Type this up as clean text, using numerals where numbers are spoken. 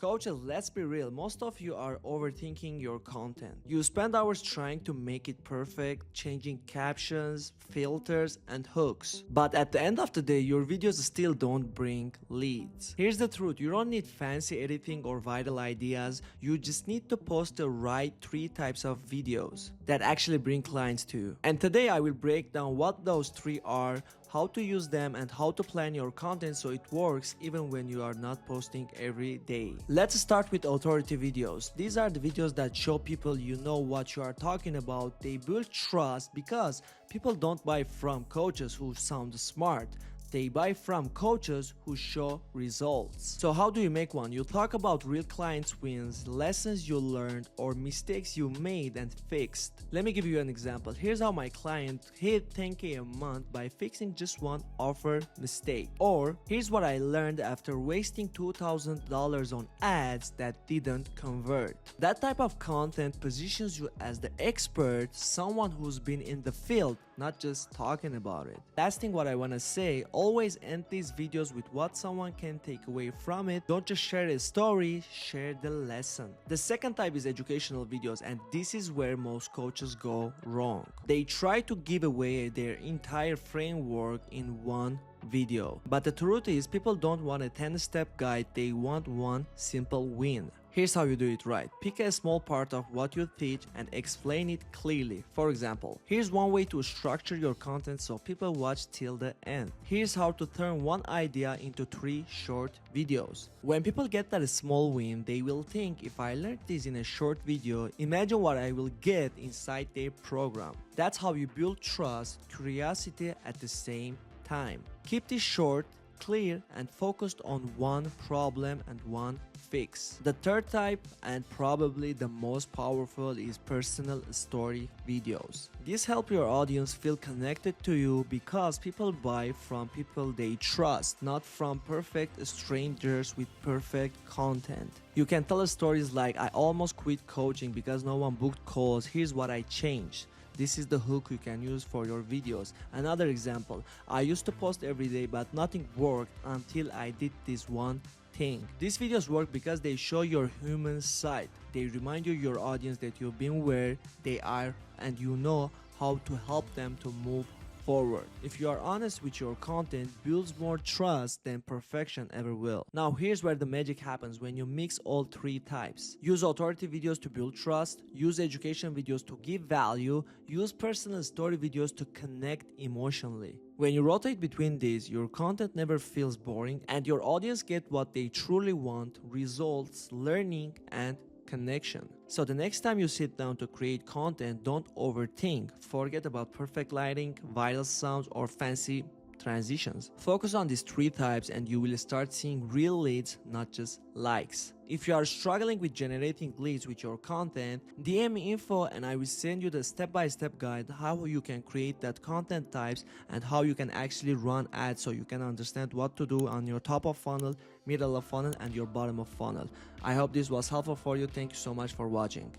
Coaches, let's be real, most of you are overthinking your content. You spend hours trying to make it perfect, changing captions, filters, and hooks. But at the end of the day, your videos still don't bring leads. Here's the truth, you don't need fancy editing or vital ideas, you just need to post the right 3 types of videos that actually bring clients to you. And today I will break down what those 3 are, how to use them, and how to plan your content so it works even when you are not posting every day. Let's start with authority videos. These are the videos that show people you know what you are talking about. They build trust because people don't buy from coaches who sound smart. They buy from coaches who show results. So how do you make one? You talk about real clients' wins, lessons you learned, or mistakes you made and fixed. Let me give you an example. Here's how my client hit 10K a month by fixing just one offer mistake. Or here's what I learned after wasting $2,000 on ads that didn't convert. That type of content positions you as the expert, someone who's been in the field, not just talking about it. Last thing what I want to say, always end these videos with what someone can take away from it. Don't just share a story, share the lesson. The second type is educational videos, and this is where most coaches go wrong. They try to give away their entire framework in one video. But the truth is, people don't want a 10-step guide, they want one simple win. Here's how you do it right. Pick a small part of what you teach and explain it clearly. For example, here's one way to structure your content so people watch till the end. Here's how to turn one idea into 3 short videos. When people get that small win, they will think, if I learned this in a short video, imagine what I will get inside their program. That's how you build trust, curiosity at the same time. Keep this short, clear, and focused on one problem and one fix. The third type, and probably the most powerful, is personal story videos. These help your audience feel connected to you because people buy from people they trust, not from perfect strangers with perfect content. You can tell stories like, I almost quit coaching because no one booked calls, here's what I changed. This is the hook you can use for your videos. Another example, I used to post every day but nothing worked until I did this one thing. These videos work because they show your human side. They remind your audience that you've been where they are and you know how to help them to move forward. If you are honest with your content, builds more trust than perfection ever will. Now here's where the magic happens when you mix all 3 types. Use authority videos to build trust, use education videos to give value, use personal story videos to connect emotionally. When you rotate between these, your content never feels boring and your audience get what they truly want: results, learning, and connection. So the next time you sit down to create content, don't overthink. Forget about perfect lighting, viral sounds, or fancy transitions. Focus on these 3 types and you will start seeing real leads, not just likes. If you are struggling with generating leads with your content, DM me info and I will send you the step-by-step guide how you can create that content types and how you can actually run ads so you can understand what to do on your top of funnel, middle of funnel, and your bottom of funnel. I hope this was helpful for you. Thank you so much for watching.